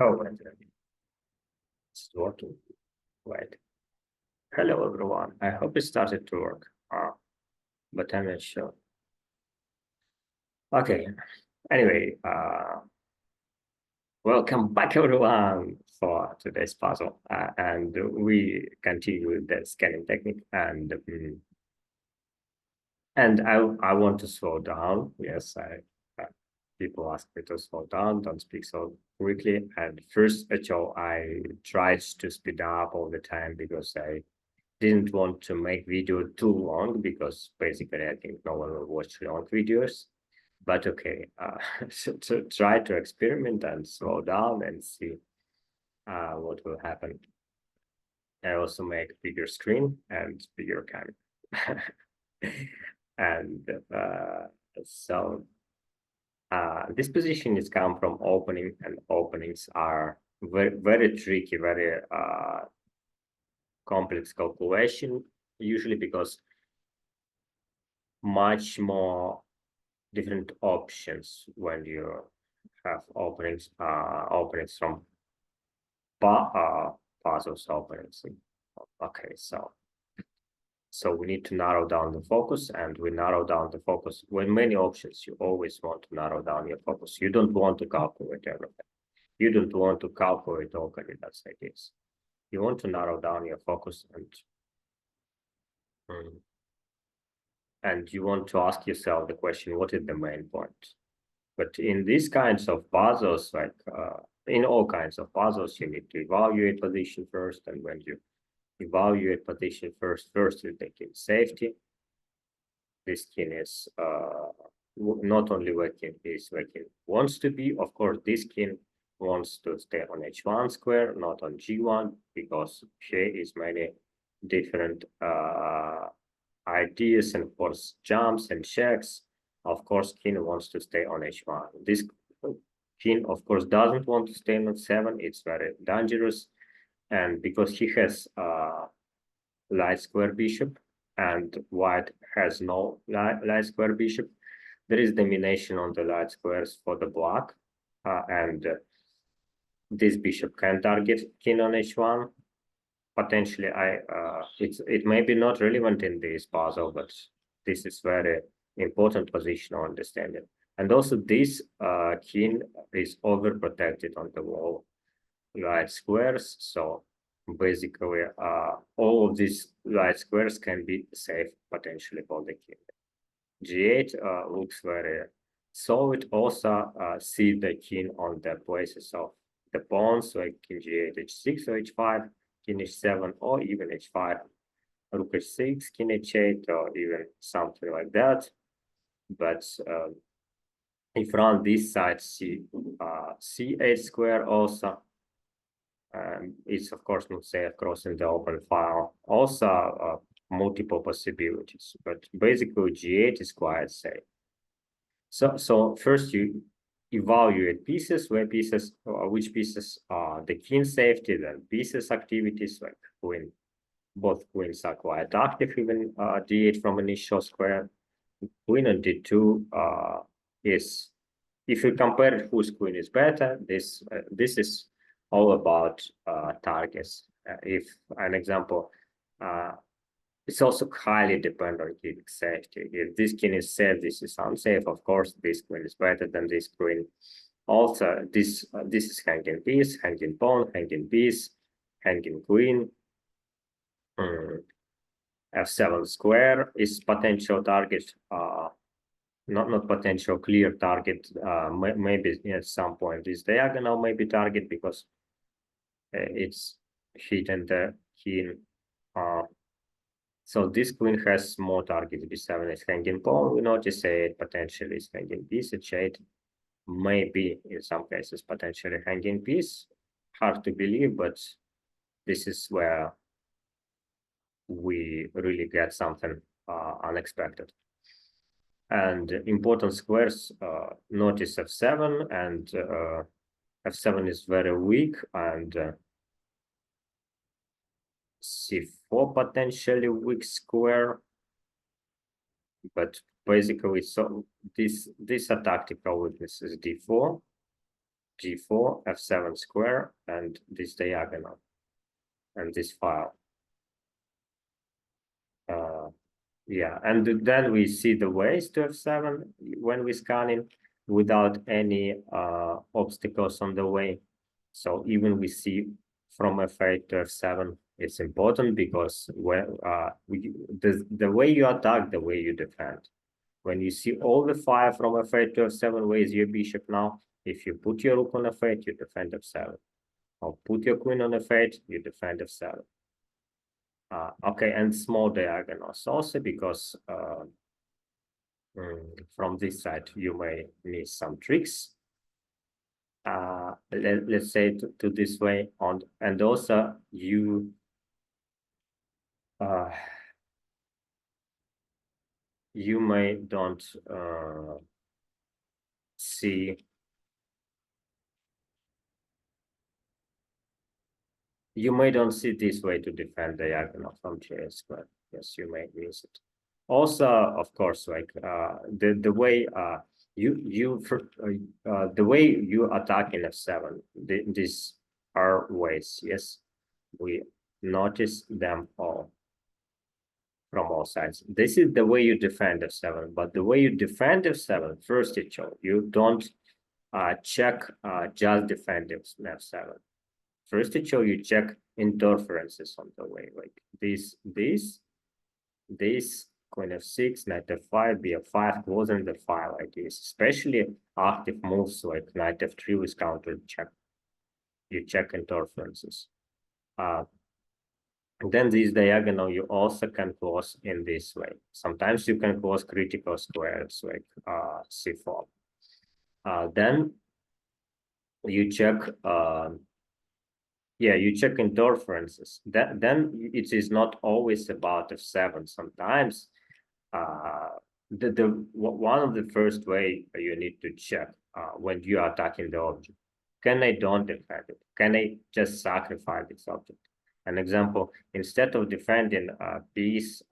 Oh, and it's working. Right. Hello, everyone. I hope it started to work, but I'm not sure. Okay. Anyway, welcome back, everyone, for today's puzzle. And we continue with the scanning technique. And I want to slow down. Yes, people ask me to slow down, don't speak so quickly. And first of all, I tried to speed up all the time because I didn't want to make video too long because basically I think no one will watch long videos. But okay, so to try to experiment and slow down and see what will happen. I also make bigger screen and bigger camera. And so this position is come from opening, and openings are very, very tricky, very complex calculation, usually because much more different options when you have openings from puzzles openings. Okay, so we need to narrow down the focus, and we narrow down the focus. When many options, you always want to narrow down your focus. You don't want to calculate everything. You don't want to calculate all candidates like this. You want to narrow down your focus, and you want to ask yourself the question, what is the main point? But in these kinds of puzzles, like in all kinds of puzzles, you need to evaluate position first. And when you evaluate position first you take in safety. This king is not only where king is, where king wants to be. Of course, this king wants to stay on h1 square, not on g1, because here is many different ideas and of course jumps and checks. Of course, king wants to stay on h1. This king, of course, doesn't want to stay on 7. It's very dangerous. And because he has light square bishop and white has no light square bishop, there is domination on the light squares for the black. And this bishop can target king on h1. Potentially, it may be not relevant in this puzzle, but this is very important positional understanding. And also this king is overprotected on the wall light squares. So basically, all of these light squares can be safe potentially for the king. G8 looks very solid. Also, see the king on the places of the pawns, like king G8, H6, or H5, king H7, or even H5, rook H6, king H8, or even something like that. But if run this side, C8 square also. It's of course not safe crossing the open file. Also, multiple possibilities, but basically G8 is quite safe. So first you evaluate pieces, which pieces are the king safety, then pieces activities like queen. Both queens are quite active, even D8 from initial square. Queen on D2 is, if you compare whose queen is better, this is all about targets. If an example, it's also highly dependent on king safety. If this king is safe, this is unsafe. Of course, this queen is better than this queen. Also, this is hanging piece, hanging pawn, hanging piece, hanging queen. F7 square is potential target. Not potential, clear target. Maybe at some point this diagonal may be target because it's hidden the king. So this queen has more target. B7 is hanging pawn. We notice it potentially is hanging piece. H8 maybe in some cases potentially hanging piece. Hard to believe, but this is where we really get something unexpected. And important squares, notice f7, and f7 is very weak, and c4 potentially weak square. But basically, so this a tactical weakness is d4. g4, f7 square, and this diagonal, and this file. Yeah, and then we see the ways to f7 when we scanning without any obstacles on the way. So even we see from f8 to f7, it's important because when the way you attack, the way you defend. When you see all the fire from f8 to f7, where is your bishop now? If you put your rook on f8, you defend f7. Or put your queen on f8, you defend f7. Okay, and small diagonals also because from this side you may miss some tricks. Let's say to this way on, and also you you may don't see. You may don't see this way to defend diagonal from j squared. Yes, you may miss it. Also, of course, like the way the way you attack in f7, these are ways. Yes, we notice them all from all sides. This is the way you defend f7, but the way you defend f7, first you don't check just defend f7. First, you check interferences on the way, like this, queen f6, knight f5, bf5, closing the file like this, especially active moves like knight f3 with counter check. You check interferences. And then this diagonal you also can close in this way. Sometimes you can close critical squares like c4. Then you check you check interferences. Then it is not always about f7. Sometimes one of the first way you need to check when you are attacking the object, can I don't defend it? Can I just sacrifice this object? An example, instead of defending a piece,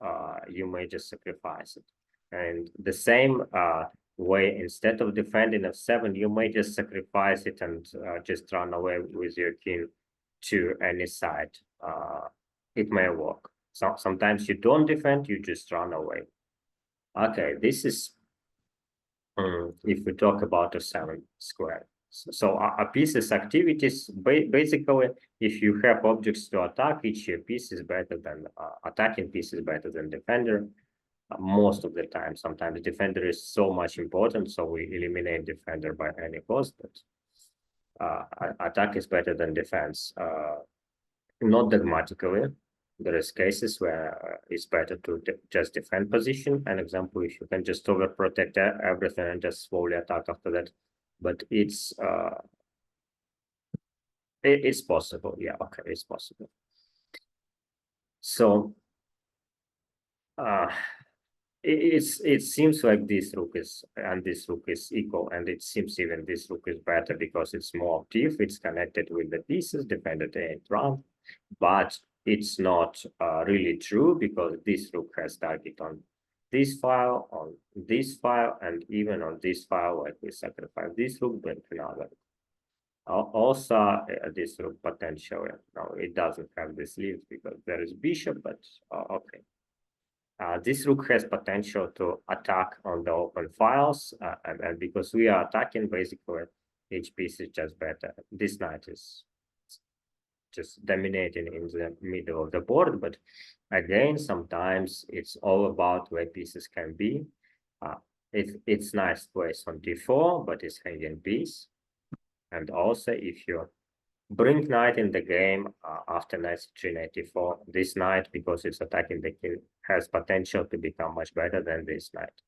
you may just sacrifice it. And the same way, instead of defending f7, you may just sacrifice it and just run away with your king to any side. It may work. So sometimes you don't defend, you just run away. Okay, this is if we talk about f7 square. So a piece's activities, basically, if you have objects to attack, each piece is better than attacking piece is better than defender. Most of the time, sometimes defender is so much important, so we eliminate defender by any cost. But attack is better than defense. Not dogmatically. There is cases where it's better to just defend position. An example, if you can just overprotect everything and just slowly attack after that. But it's possible. Yeah, okay, it's possible. So it seems like this rook is and this rook is equal, and it seems even this rook is better because it's more active. It's connected with the pieces, defended the 8th round, but it's not really true because this rook has target on this file, and even on this file, like we sacrifice this rook, but another. Also, this rook potentially, no, it doesn't have this lead because there is bishop, but okay. This rook has potential to attack on the open files, and because we are attacking, basically, each piece is just better. This knight is just dominating in the middle of the board, but again, sometimes it's all about where pieces can be. It's nice place on d4, but it's hanging piece. And also, if you bring knight in the game after knight c3, knight d4, this knight, because it's attacking the king, has potential to become much better than this knight.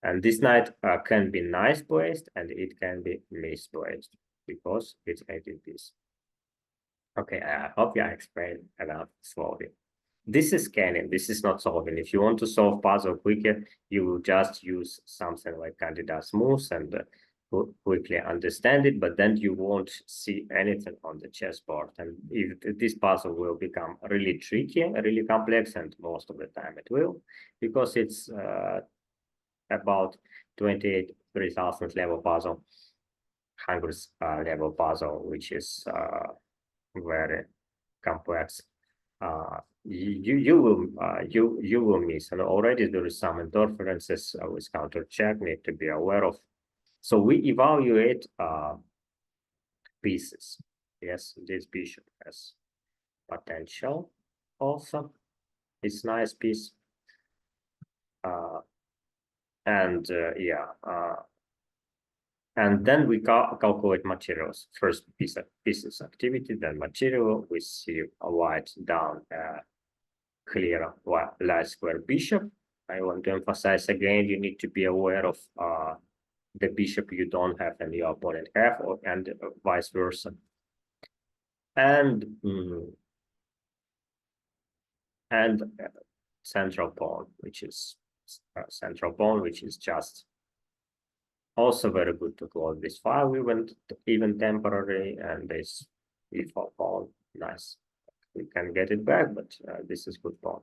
And this knight can be nice placed and it can be misplaced because it's hanging piece. Okay, I hope I explained enough slowly. This is scanning, this is not solving. If you want to solve puzzle quicker, you will just use something like Candida's moves and quickly understand it, but then you won't see anything on the chessboard. And if this puzzle will become really tricky, really complex, and most of the time it will, because it's about 28,000 level puzzle. 100th level puzzle, which is very complex. You will miss, and already there is some interferences with counter check need to be aware of. So we evaluate pieces. Yes, this bishop has potential also. It's nice piece. And then we calculate materials. First pieces activity, then material. We see a white down clear light square bishop. I want to emphasize again, you need to be aware of the bishop you don't have and your opponent have, and vice versa. And central pawn, which is just also very good to close this file even temporary, and this e4 pawn, nice. We can get it back, but this is good pawn.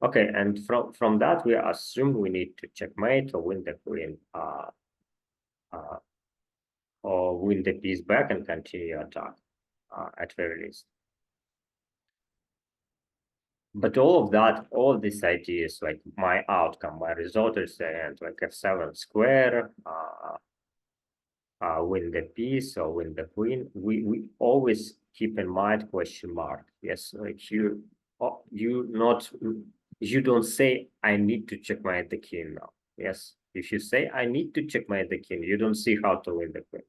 Okay, and from that we assume we need to checkmate or win the queen, or win the piece back and continue attack at very least. But all these ideas, like my outcome, my result is the end, like f7 square, win the piece or win the queen. We always keep in mind question mark. Yes, like you don't say I need to checkmate the king now. Yes, if you say I need to checkmate the king, you don't see how to win the queen.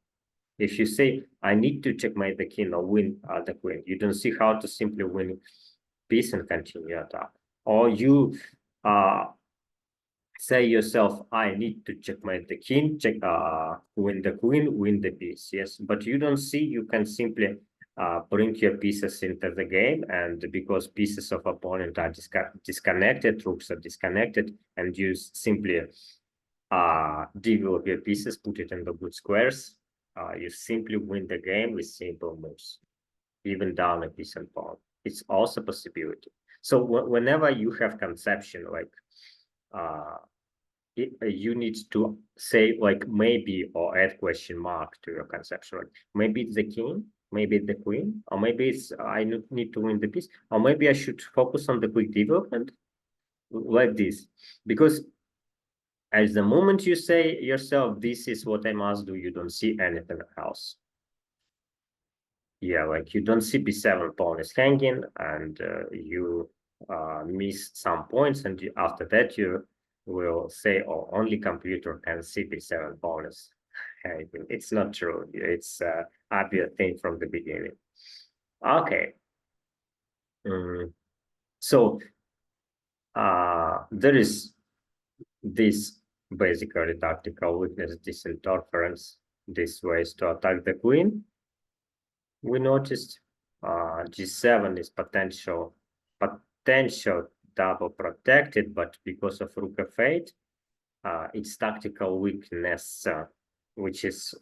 If you say I need to checkmate the king or win the queen, you don't see how to simply win piece and continue attack. Or you say yourself, I need to checkmate the king, win the queen, win the piece. Yes, but you don't see you can simply bring your pieces into the game, and because pieces of opponent are disconnected, troops are disconnected, and you simply develop your pieces, put it in the good squares, you simply win the game with simple moves, even down a piece and pawn. It's also a possibility. So whenever you have conception, like you need to say like maybe or add question mark to your conception. Like maybe it's the king, maybe it's the queen, or maybe it's I need to win the piece, or maybe I should focus on the quick development, like this. Because at the moment you say yourself, this is what I must do, you don't see anything else. Yeah, like you don't see b7 pawn is hanging, and you miss some points, and after that you will say, oh, only computer can see b7 pawn is hanging. It's not true. It's obvious thing from the beginning. Okay. So there is this basically tactical weakness, this interference, this ways to attack the queen. We noticed g7 is potential double protected, but because of rook f8, its tactical weakness, which is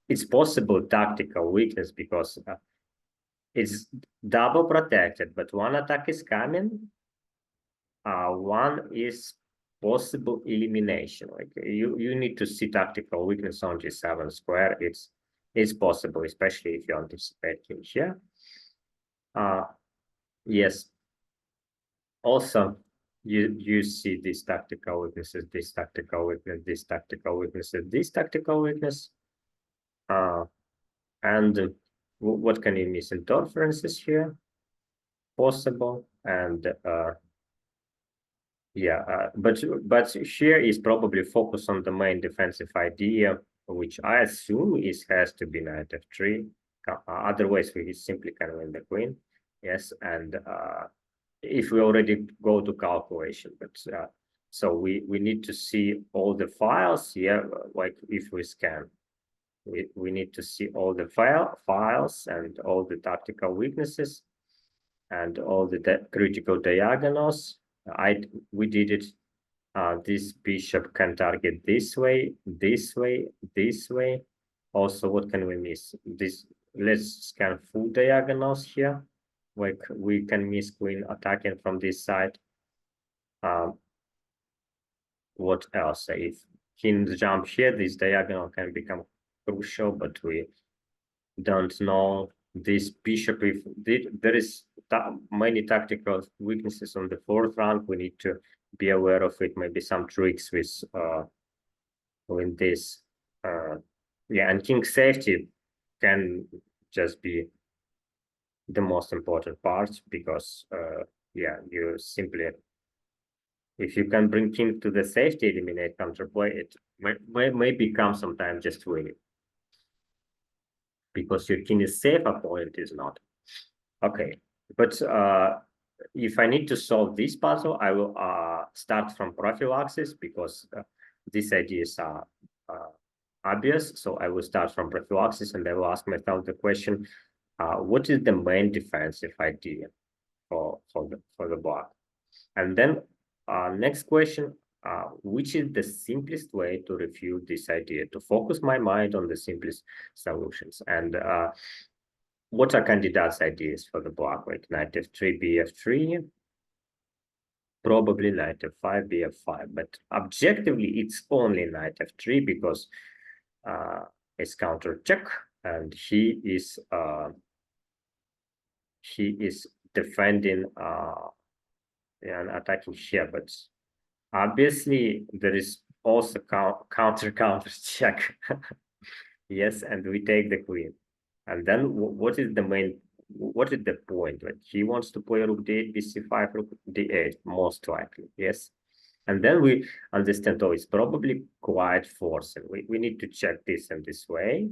it's possible tactical weakness because it's double protected, but one attack is coming, one is possible elimination. Like you need to see tactical weakness on g7 square. It's possible, especially if you anticipate king here. Yes. Also, you see these tactical weaknesses, this tactical weakness, this tactical weaknesses, this tactical weakness. And what can you miss? Interferences here, possible, and yeah, but here is probably focus on the main defensive idea, which I assume has to be knight f3. Otherwise, we simply can win the queen. Yes, and if we already go to calculation, but so we need to see all the files here. Like if we scan, we need to see all the files and all the tactical weaknesses and all the critical diagonals. We did it. This bishop can target this way, this way, this way. Also, what can we miss? Let's scan full diagonals here. Like we can miss queen attacking from this side. What else? If king jump here, this diagonal can become crucial, but we don't know this bishop. If there is many tactical weaknesses on the fourth rank, we need to be aware of it. Maybe some tricks with this. Yeah, and king safety can just be the most important part because yeah, you simply, if you can bring king to the safety, eliminate counterplay, it may become sometimes just winning because your king is safe, opponent is not. Okay, but if I need to solve this puzzle, I will start from prophylaxis because these ideas are obvious. So I will start from prophylaxis and I will ask myself the question, what is the main defensive idea for the block? And then next question, which is the simplest way to refute this idea, to focus my mind on the simplest solutions? And what are candidates' ideas for the block? Like knight f3, bf3, probably knight f5, bf5. But objectively, it's only knight f3 because it's counter check, and he is defending and attacking here. But obviously, there is also counter check. Yes, and we take the queen. And then what is the main, what is the point? Like he wants to play rook d8, bc5, rook d8, most likely, yes. And then we understand, oh, it's probably quite forcing. We need to check this in this way.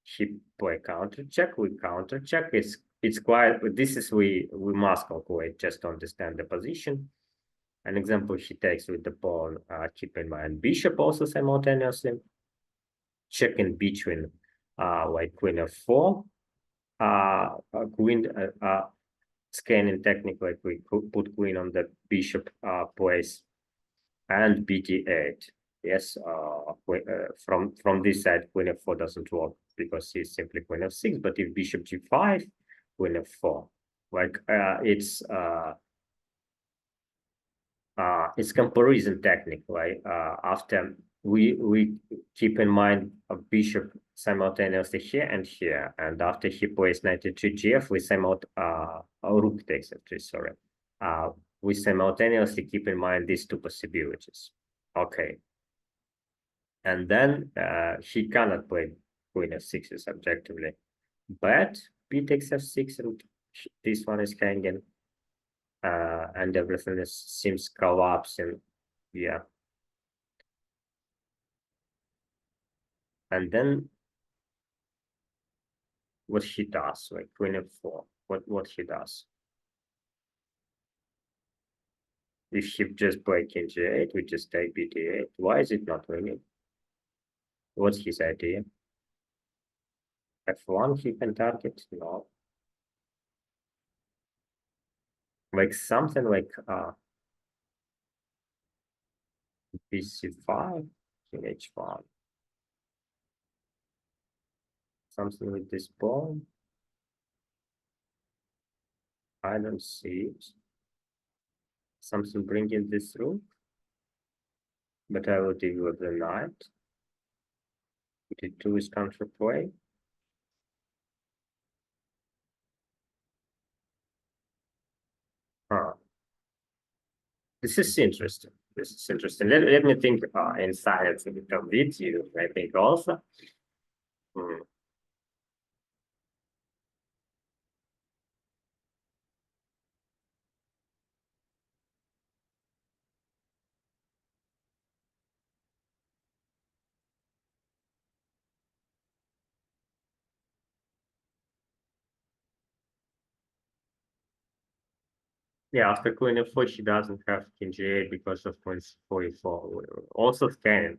He play counter check, we counter check. It's quite, this is we must calculate just to understand the position. An example he takes with the pawn, keep in mind bishop also simultaneously. Checking between like queen f4, queen scanning technique, like we put queen on the bishop place, and bd8. Yes, from this side, queen f4 doesn't work because he's simply queen f6. But if bishop g5, queen f4, like it's comparison technique, right? After we keep in mind a bishop simultaneously here and here, and after he plays knight to gf, we rook takes f3, sorry. We simultaneously keep in mind these two possibilities. Okay. And then he cannot play queen f6 objectively, but b takes f6, and this one is hanging. And everything seems collapsing. Yeah. And then what he does, like queen f4, what he does. If he just play king g8, we just take bd8. Why is it not winning? What's his idea? f1 he can target? No. Like something like bc5, king h5. Something with this pawn. I don't see it. Something bringing this through. But I will deal with the knight. d2 is counterplay. This is interesting. This is interesting. Let me think in silence a bit of it. You, I think also. Hmm. Yeah, after queen f4, she doesn't have king g8 because of queen 44. Also scanning.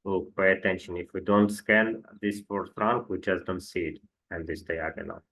Look, pay attention. If we don't scan this fourth rank, we just don't see it and this diagonal.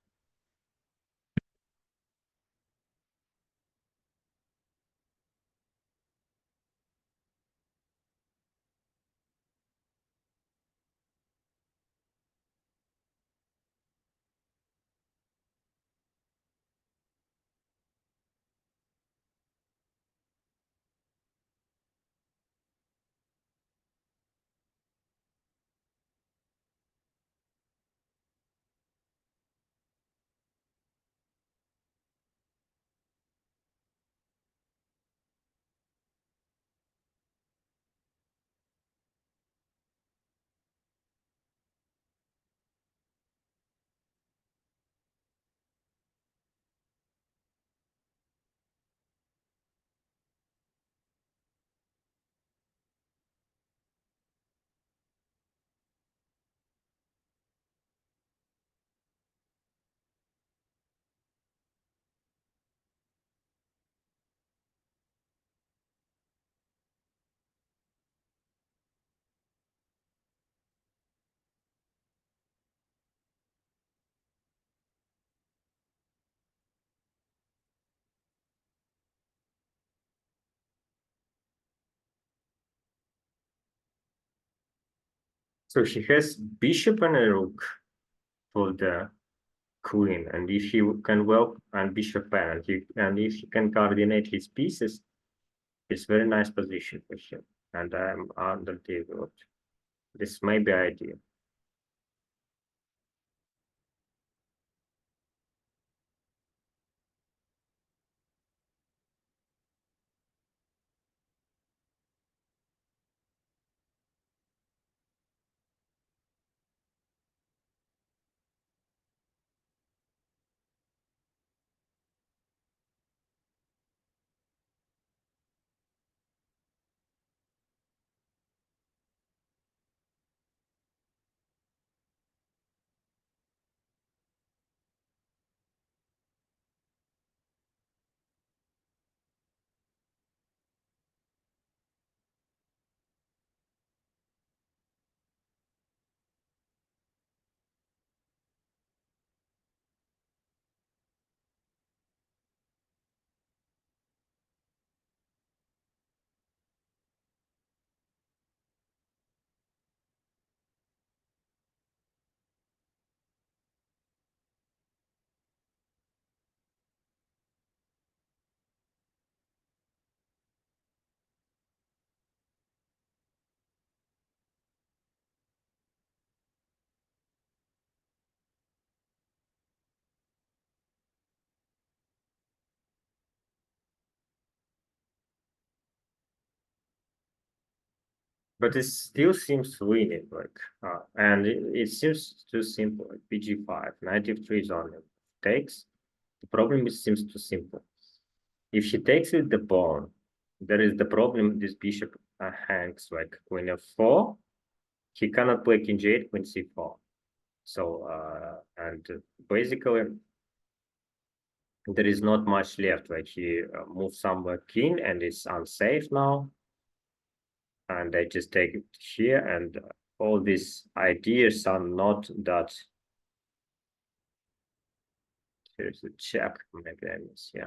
So he has bishop and a rook for the queen, and if he can and bishop and if he can coordinate his pieces, it's very nice position for him. And I'm under developed. This may be ideal. But it still seems winning, like, and it seems too simple. Like bg5, knight f3 is on him. Takes. The problem is seems too simple. If he takes with the pawn, there is the problem. This bishop hangs like queen f4. He cannot play king g8, queen c4. So and basically there is not much left. Like he moves somewhere king and it's unsafe now. And I just take it here, and all these ideas are not that. Here's a check, maybe I miss, yeah.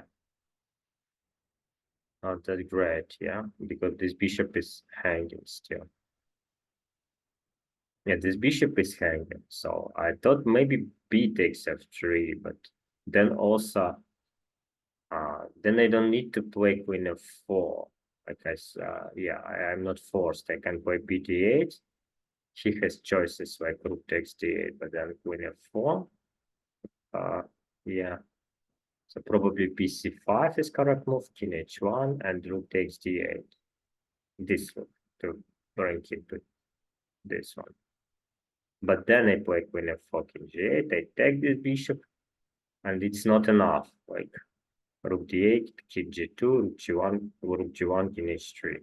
Not that great, yeah, because this bishop is hanging still. Yeah, this bishop is hanging, so I thought maybe b takes f3, but then also, then I don't need to play queen f4. Because, yeah, I'm not forced. I can play b d8. He has choices like rook takes d8, but then queen f4. Yeah. So probably bc5 is correct move, king h1, and rook takes d8. This rook to bring it to this one. But then I play queen f4, king g8. I take this bishop, and it's not enough. Like rook d8, king g2, rook g1, king h3.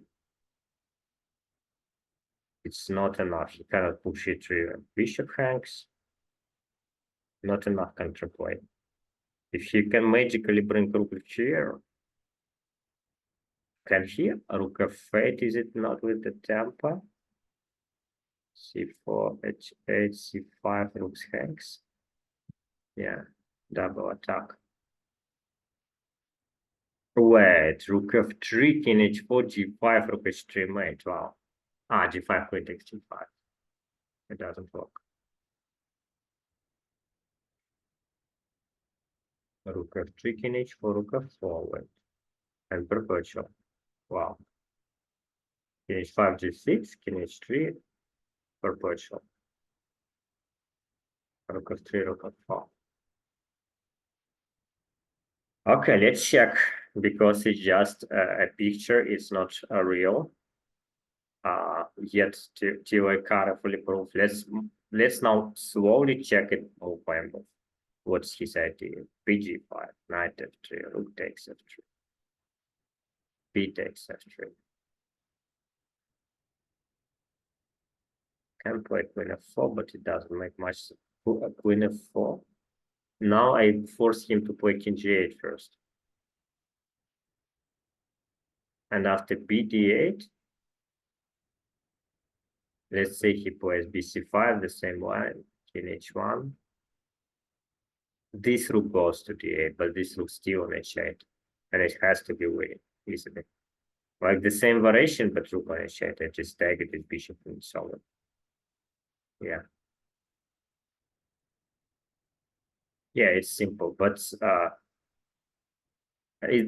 It's not enough. He cannot push it through. Bishop hangs. Not enough counterplay. If he can magically bring rook here, can he? Rook f8, is it not with the tempo? c4, h8, c5, rooks hangs. Yeah, double attack. Wait, rook f3, king h4, g5, rook h3 mate. Wow. G5, queen takes g5. It doesn't work. Rook f3, king h4, rook f4, wait. And perpetual. Wow. King h5, g6, king h3, perpetual. Rook f3, rook f4. Okay, let's check, because it's just a picture, it's not a real. Yet till I carefully prove. Let's now slowly check it move by move. What's his idea? Bg5, knight f3, rook takes f3, b takes f3. Can play queen f4, but it doesn't make much. Queen f4. Now I force him to play king g8 first. And after b d8, let's say he plays bc5, the same line, king h1. This rook goes to d8, but this rook still on h8, and it has to be winning easily. Like the same variation, but rook on h8. I just take it with bishop and so on. Yeah. Yeah, it's simple, but is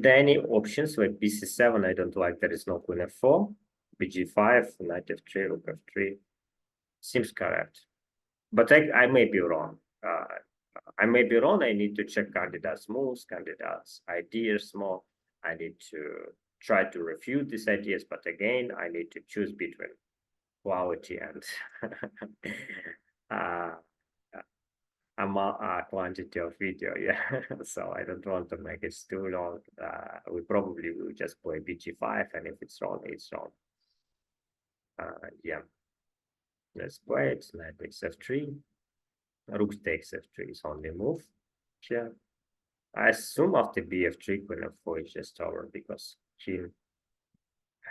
there any options like bc7? I don't like there is no queen f4, bg5, knight f3, rook f3. Seems correct, but I may be wrong. I may be wrong. I need to check candidates' moves, candidates' ideas more. I need to try to refute these ideas, but again, I need to choose between quality and uh, quantity of video. Yeah, so I don't want to make it too long. We probably will just play bg5, and if it's wrong, it's wrong. Yeah, let's play it. Knight takes f3. Rook takes f3 is only move. Yeah. I assume after bf3, queen f4 is just over because king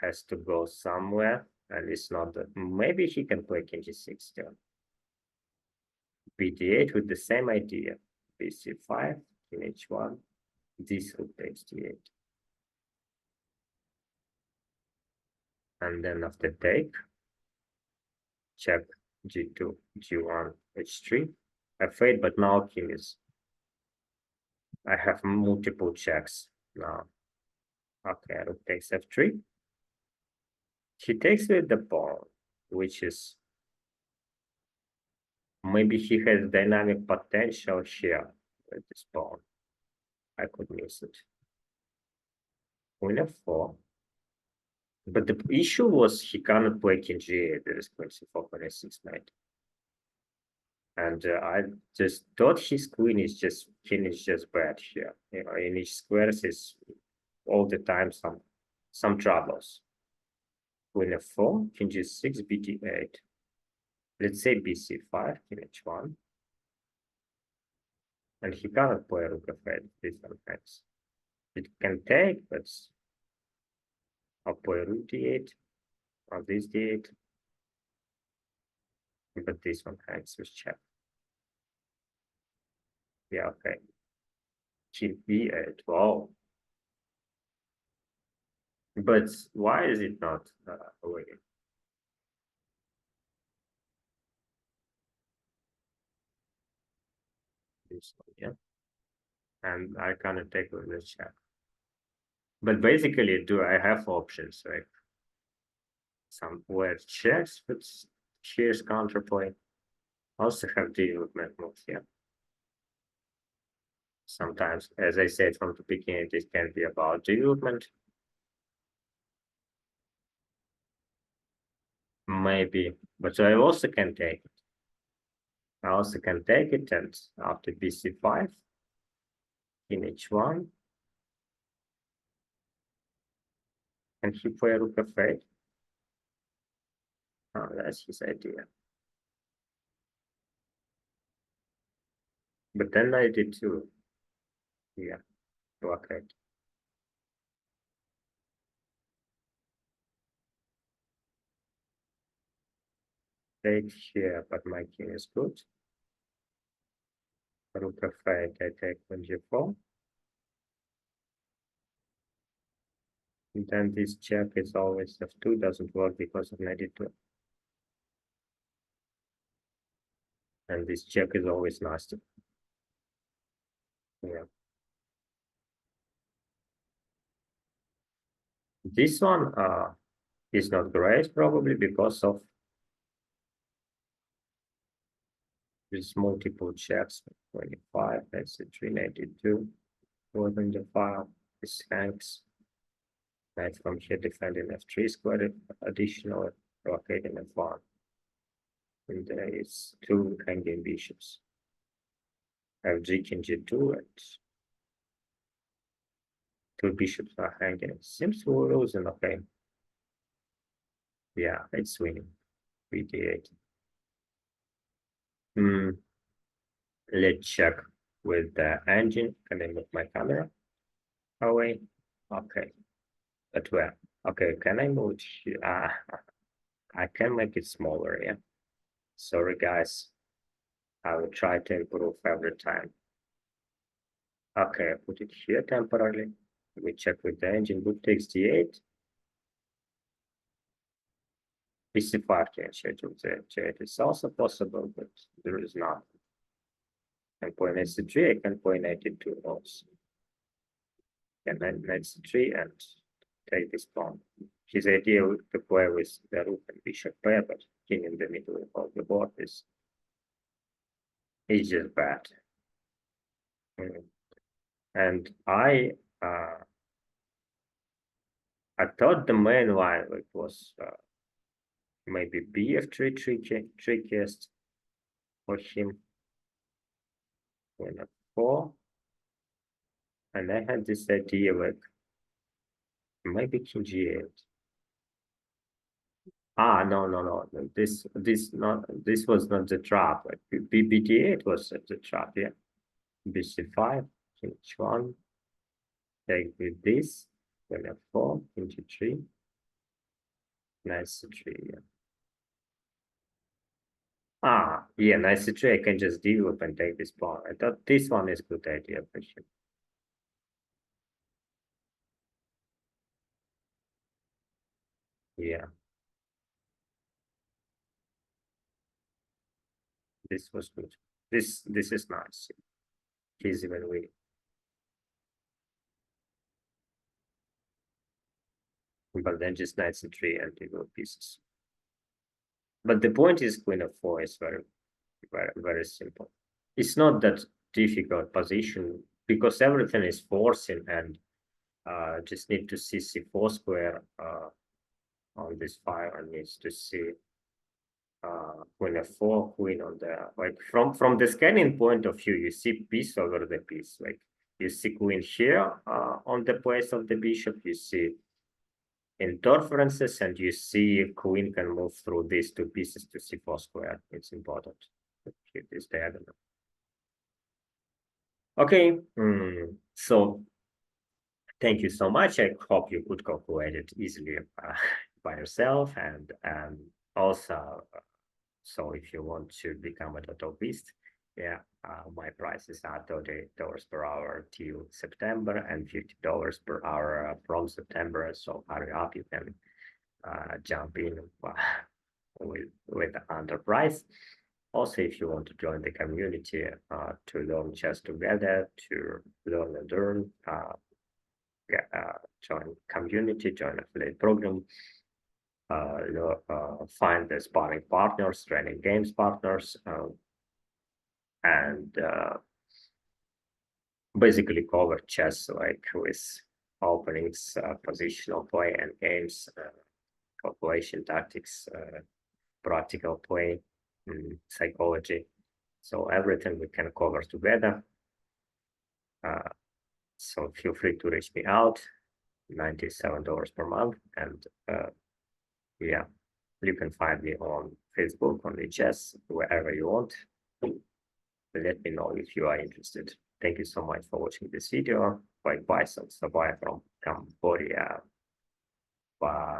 has to go somewhere, and it's not that. Maybe he can play king g6 still. bd8 with the same idea. bc5, king h1, this rook takes d8. And then after take, check g2, g1, h3, f8, but now king is. I have multiple checks now. Okay, rook takes f3. He takes with the pawn, which is maybe he has dynamic potential here with this pawn. I could miss it. Queen f4. But the issue was he cannot play king g8. There is queen c4, queen s6 knight. And I just thought his king is just bad here. You know, in each squares is all the time some troubles. Queen f4, king g6, bd8. Let's say bc5, king h1. And he cannot play rook f8 different things. It can take, but I'll play rook d8 or this d8. But this one hangs with check. Yeah, okay. King b8. Wow. But why is it not away? This one, yeah. And I cannot take with the check. But basically, do I have options, right? Some where checks, but here's counterplay. Also have development moves, yeah. Sometimes, as I said from the beginning, this can be about development. Maybe, but I also can take it. I also can take it, and after bc5, in h1, and he play rook f8. Oh, that's his idea. But then I did too. Yeah, okay. Take here, but my king is good. Rook f8, I take on g4. And then this check is always f2, doesn't work because of knight e2. And this check is always nasty. Yeah. This one is not great, probably because of these multiple checks. 25, that's a 392. More than the file. This hangs. Knight from here defending f3 square, additional rocket in f1. And there is two hanging bishops. Fg king g2 and two bishops are hanging. Seems we're losing, okay. Yeah, it's winning. bd8. Let's check with the engine. Can I move my camera away? Okay. But where? Okay, can I move it? I can make it smaller, yeah. Sorry, guys. I will try to improve every time. Okay, I put it here temporarily. We check with the engine. Rook takes d8. PC5 can schedule the jet. It's also possible, but there is not. And point AC3, I can point 82 also. And then knight C3 and take this pawn. His idea to play with the rook and bishop pair, but king in the middle of the board is just bad. And I thought the main line was maybe BF3 trickiest for him. Queen F4. And I had this idea like maybe King G8. No. This was not the trap. Like BD8 was the trap, yeah. BC5, King H1. Take with this. Queen F4, King G3. Knight C3, yeah. Yeah, Knight C3, I can just develop and take this pawn. I thought this one is a good idea for him. Yeah. This was good. This is nice. He's even winning. But then just Knight C3 and develop pieces. But the point is Queen F4 is very simple. It's not that difficult position because everything is forcing and just need to see C4 square on this file and needs to see Queen F4, Queen on the like from the scanning point of view, you see piece over the piece. Like you see Queen here on the place of the bishop, you see interferences, and you see Queen can move through these two pieces to C4 square. It's important to keep this diagonal. Okay, so thank you so much. I hope you could calculate it easily by yourself, and also, so if you want to become a Totalist, yeah, my prices are $30 per hour till September and $50 per hour from September. So hurry up, you can jump in with the underprice. Also, if you want to join the community to learn chess together, to learn and learn, join community, join affiliate program, find the sparring partners, training games partners, and basically cover chess like with openings, positional play and games, calculation tactics, practical play, psychology. So everything we can cover together. So feel free to reach me out, $97 per month. And yeah, you can find me on Facebook, on chess, wherever you want. Let me know if you are interested. Thank you so much for watching this video. Bye bye, so bye from Cambodia. Bye.